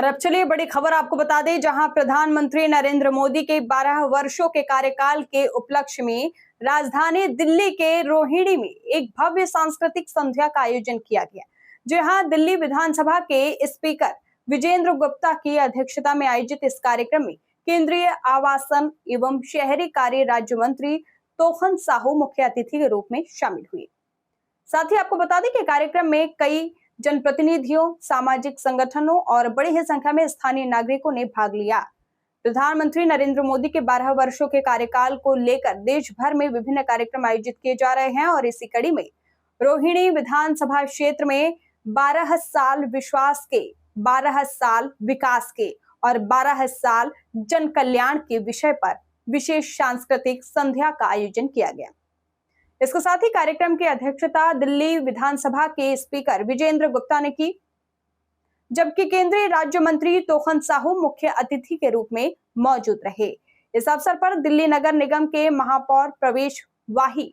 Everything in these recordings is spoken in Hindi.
और अब चलिए बड़ी खबर आपको बता दें, जहां प्रधानमंत्री नरेंद्र मोदी के 12 वर्षों के कार्यकाल के उपलक्ष्य में राजधानी दिल्ली के रोहिणी में एक भव्य सांस्कृतिक संध्या का आयोजन किया गया। जहां दिल्ली विधानसभा के स्पीकर विजेंद्र गुप्ता की अध्यक्षता में आयोजित इस कार्यक्रम में केंद्रीय आवासन एवं शहरी कार्य राज्य मंत्री तोखन साहू मुख्य अतिथि के रूप में शामिल हुए। साथ ही आपको बता दें कि कार्यक्रम में कई जनप्रतिनिधियों, सामाजिक संगठनों और बड़ी ही संख्या में स्थानीय नागरिकों ने भाग लिया। प्रधानमंत्री नरेंद्र मोदी के 12 वर्षों के कार्यकाल को लेकर देश भर में विभिन्न कार्यक्रम आयोजित किए जा रहे हैं और इसी कड़ी में रोहिणी विधानसभा क्षेत्र में 12 साल विश्वास के, 12 साल विकास के और 12 साल जन कल्याण के विषय पर विशेष सांस्कृतिक संध्या का आयोजन किया गया। इसके साथ ही कार्यक्रम की अध्यक्षता दिल्ली विधानसभा के स्पीकर विजेंद्र गुप्ता ने की, जबकि केंद्रीय राज्य मंत्री तोखन साहू मुख्य अतिथि के रूप में मौजूद रहे। इस अवसर पर दिल्ली नगर निगम के महापौर प्रवेश वाही,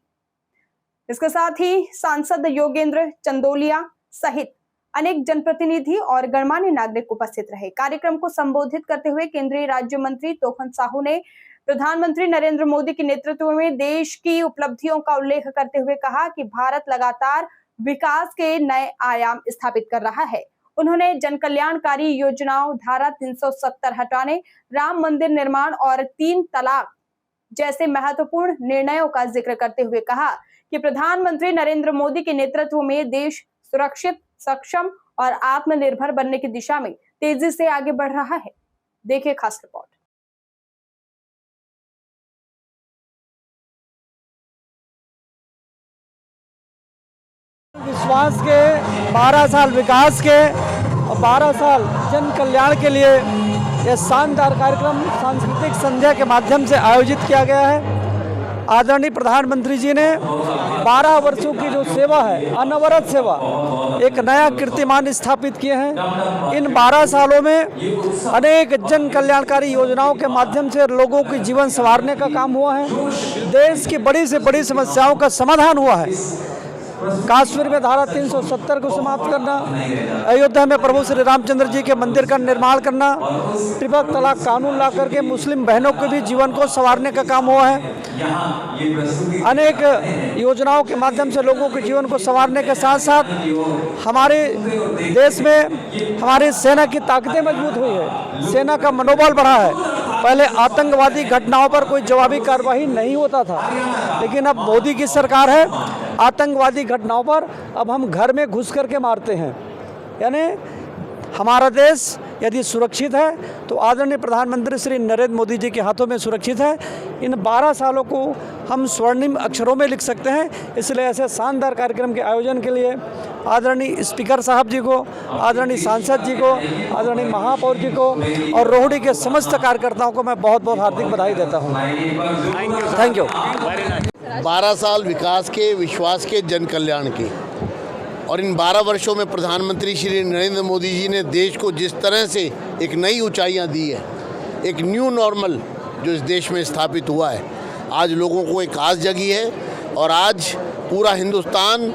इसके साथ ही सांसद योगेंद्र चंदोलिया सहित अनेक जनप्रतिनिधि और गणमान्य नागरिक उपस्थित रहे। कार्यक्रम को संबोधित करते हुए केंद्रीय राज्य मंत्री तोखन साहू ने प्रधानमंत्री नरेंद्र मोदी के नेतृत्व में देश की उपलब्धियों का उल्लेख करते हुए कहा कि भारत लगातार विकास के नए आयाम स्थापित कर रहा है। उन्होंने जन कल्याणकारी योजनाओं, धारा 370 हटाने, राम मंदिर निर्माण और 3 तलाक जैसे महत्वपूर्ण निर्णयों का जिक्र करते हुए कहा कि प्रधानमंत्री नरेंद्र मोदी के नेतृत्व में देश सुरक्षित, सक्षम और आत्मनिर्भर बनने की दिशा में तेजी से आगे बढ़ रहा है। देखिए खास रिपोर्ट। विश्वास के, 12 साल विकास के और 12 साल जन कल्याण के लिए यह शानदार कार्यक्रम सांस्कृतिक संध्या के माध्यम से आयोजित किया गया है। आदरणीय प्रधानमंत्री जी ने 12 वर्षों की जो सेवा है, अनवरत सेवा, एक नया कीर्तिमान स्थापित किए हैं। इन 12 सालों में अनेक जन कल्याणकारी योजनाओं के माध्यम से लोगों के जीवन संवारने का काम हुआ है। देश की बड़ी से बड़ी समस्याओं का समाधान हुआ है। कश्मीर में धारा 370 को समाप्त करना, अयोध्या में प्रभु श्री रामचंद्र जी के मंदिर का निर्माण करना, त्रिपल तलाक कानून ला करके मुस्लिम बहनों के भी जीवन को संवारने का काम हुआ है। अनेक योजनाओं के माध्यम से लोगों के जीवन को संवारने के साथ साथ हमारे देश में हमारी सेना की ताकतें मजबूत हुई है, सेना का मनोबल बढ़ा है। पहले आतंकवादी घटनाओं पर कोई जवाबी कार्रवाई नहीं होता था, लेकिन अब मोदी की सरकार है, आतंकवादी घटनाओं पर अब हम घर में घुस करके मारते हैं। यानी हमारा देश यदि सुरक्षित है तो आदरणीय प्रधानमंत्री श्री नरेंद्र मोदी जी के हाथों में सुरक्षित है। इन 12 सालों को हम स्वर्णिम अक्षरों में लिख सकते हैं। इसलिए ऐसे शानदार कार्यक्रम के आयोजन के लिए आदरणीय स्पीकर साहब जी को, आदरणीय सांसद जी को, आदरणीय महापौर जी को और रोहिणी के समस्त कार्यकर्ताओं को मैं बहुत बहुत हार्दिक बधाई देता हूँ। Thank you. 12 साल विकास के, विश्वास के, जन कल्याण के, और इन 12 वर्षों में प्रधानमंत्री श्री नरेंद्र मोदी जी ने देश को जिस तरह से एक नई ऊंचाइयां दी है, एक न्यू नॉर्मल जो इस देश में स्थापित हुआ है, आज लोगों को एक आस जगी है और आज पूरा हिंदुस्तान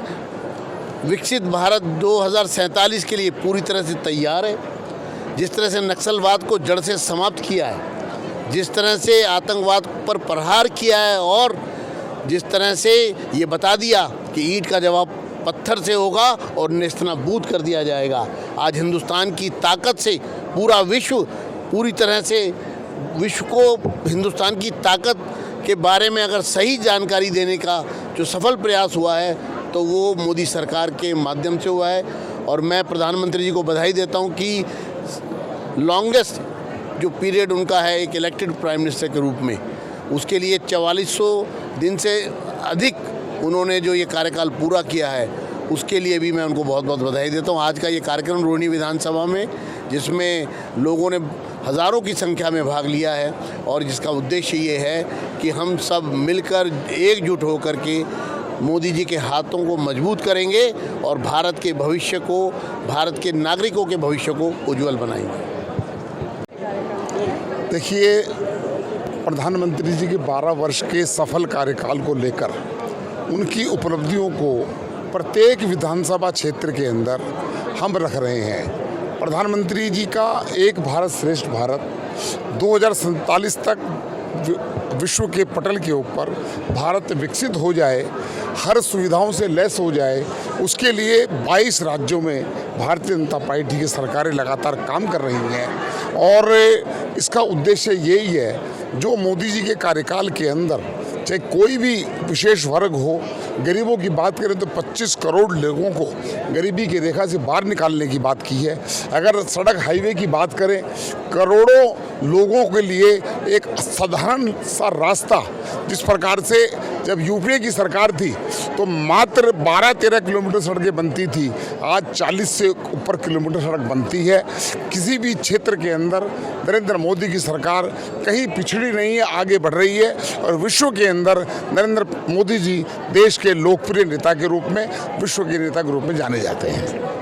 विकसित भारत 2047 के लिए पूरी तरह से तैयार है। जिस तरह से नक्सलवाद को जड़ से समाप्त किया है, जिस तरह से आतंकवाद पर प्रहार किया है और जिस तरह से ये बता दिया कि ईंट का जवाब पत्थर से होगा और नेस्तनाबूद कर दिया जाएगा, आज हिंदुस्तान की ताकत से पूरा विश्व, पूरी तरह से विश्व को हिंदुस्तान की ताकत के बारे में अगर सही जानकारी देने का जो सफल प्रयास हुआ है तो वो मोदी सरकार के माध्यम से हुआ है। और मैं प्रधानमंत्री जी को बधाई देता हूँ कि लॉन्गेस्ट जो पीरियड उनका है एक इलेक्टेड प्राइम मिनिस्टर के रूप में, उसके लिए 4400 दिन से अधिक उन्होंने जो ये कार्यकाल पूरा किया है, उसके लिए भी मैं उनको बहुत बहुत बधाई देता हूँ। आज का ये कार्यक्रम रोहिणी विधानसभा में, जिसमें लोगों ने हज़ारों की संख्या में भाग लिया है और जिसका उद्देश्य ये है कि हम सब मिलकर एकजुट होकर के मोदी जी के हाथों को मजबूत करेंगे और भारत के भविष्य को, भारत के नागरिकों के भविष्य को उज्जवल बनाएंगे। देखिए, प्रधानमंत्री जी के 12 वर्ष के सफल कार्यकाल को लेकर उनकी उपलब्धियों को प्रत्येक विधानसभा क्षेत्र के अंदर हम रख रहे हैं। प्रधानमंत्री जी का एक भारत श्रेष्ठ भारत 2047 तक विश्व के पटल के ऊपर भारत विकसित हो जाए, हर सुविधाओं से लैस हो जाए, उसके लिए 22 राज्यों में भारतीय जनता पार्टी की सरकारें लगातार काम कर रही हैं। और इसका उद्देश्य यही है, जो मोदी जी के कार्यकाल के अंदर चाहे कोई भी विशेष वर्ग हो, गरीबों की बात करें तो 25 करोड़ लोगों को गरीबी की रेखा से बाहर निकालने की बात की है। अगर सड़क हाईवे की बात करें, करोड़ों लोगों के लिए एक साधारण सा रास्ता, जिस प्रकार से जब यूपीए की सरकार थी तो मात्र 12-13 किलोमीटर सड़कें बनती थी, आज 40 से ऊपर किलोमीटर सड़क बनती है। किसी भी क्षेत्र के अंदर नरेंद्र मोदी की सरकार कहीं पिछड़ी नहीं है, आगे बढ़ रही है। और विश्व के अंदर नरेंद्र मोदी जी देश के लोकप्रिय नेता के रूप में, विश्व के नेता के रूप में जाने जाते हैं।